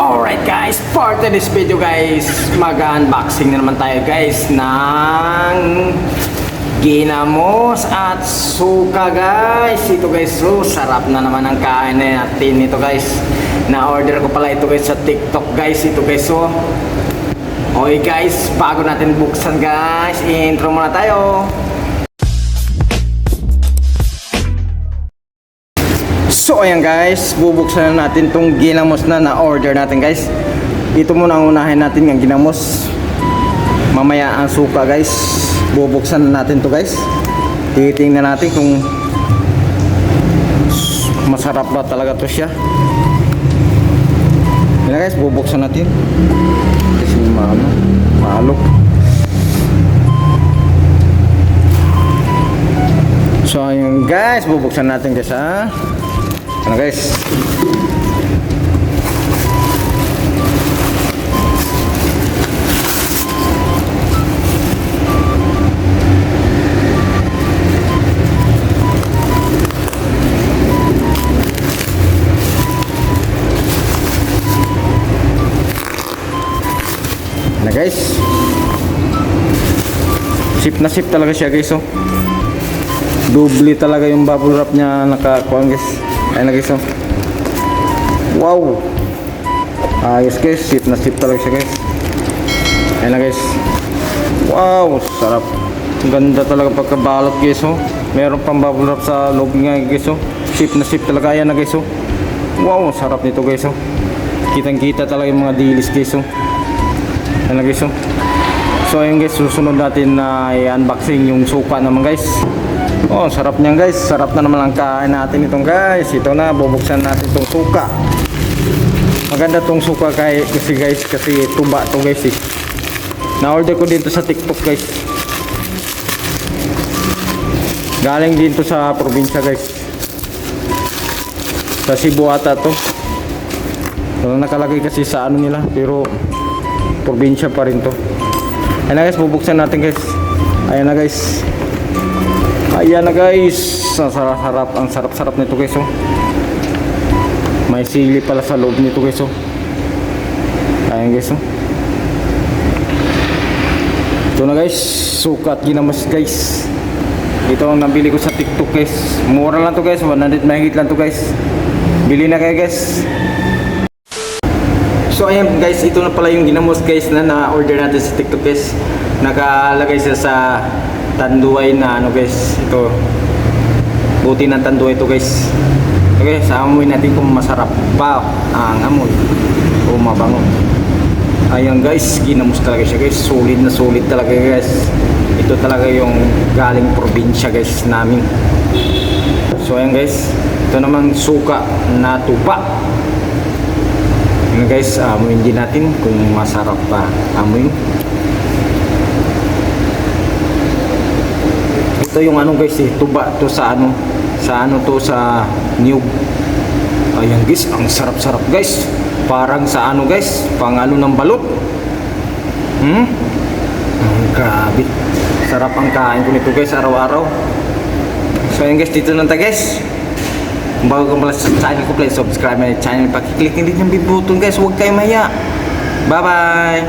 Alright guys, for this video guys, mag-unboxing na naman tayo guys ng ginamos at suka guys. Ito guys, so sarap na naman ang kain natin ito guys. Na-order ko pala ito guys sa TikTok guys. Ito guys, so okay guys, bago natin buksan guys, intro muna tayo. So ayan guys, bubuksan na natin tong ginamos na na-order natin guys. Ito muna ang unahin natin ng ginamos. Mamaya ang suka guys. Bubuksan na natin to guys. Titingnan natin kung masarap ba talaga to siya. Yan guys, bubuksan natin. Kasi maalok. So ayan guys, bubuksan natin guys ha. Ano guys? Ano guys? Sip na sip talaga siya guys, oh. Doble talaga yung bubble wrap niya nakakuha guys. Ayan na guys, oh. Wow, ayos guys, sip na sip talaga siya guys. Ayan na guys. Wow, sarap. Ganda talaga pagkabalot guys, oh. Meron pang bubble wrap sa loob nga guys, oh. Sip na sip talaga. Ayan na guys, oh. Wow, sarap nito guys, oh. Kitang kita talaga yung mga dilis guys, oh. Ayan na guys, oh. So ayun guys, susunod natin na i-unboxing yung suka naman guys. Oh, sarap niyan guys. Sarap na naman ang kain natin itong guys. Ito na, bubuksan natin itong suka. Maganda itong suka kasi guys, kasi tuba to guys, eh. Na-order ko dito sa TikTok guys. Galing dito sa probinsya guys. Sa Cebu ata to. Walang nakalagay kasi sa ano nila, pero probinsya pa rin to. Ayan na guys, bubuksan natin guys. Ayan na guys. Ayan na guys, ang sarap-sarap, ang sarap-sarap nito guys, oh. May sili pala sa loob nito guys, oh. Ayan guys, oh. Ito na guys, suka at ginamos guys. Ito ang nabili ko sa TikTok guys. Mura lang to guys, 100 mahigit lang to guys. Bili na kayo guys. So ayan guys, ito na pala yung ginamos guys na na-order natin sa TikTok guys. Nakalagay siya sa tanduay na ano guys, ito buti ng tanduay ito guys. Okay, sa amoy natin kung masarap pa ang amoy o mabango. Ayan guys, ginamos talaga siya guys, solid na solid talaga guys. Ito talaga yung galing probinsya guys namin. So ayan guys, ito naman suka na tuba. Ayan guys, amoyin din natin kung masarap pa amoy. Ito yung ano guys, eh, tuba to sa ano to sa niyog. Ayan guys, ang sarap-sarap guys. Parang sa ano guys, pang ano ng balot. Grabe. Sarap ang kain ko nito guys, araw-araw. So ayan guys, dito lang tayo guys. Kung bago ka pala sa channel ko, please subscribe my channel. Pakiclick din yung bell button guys, huwag kayo maya. Bye bye.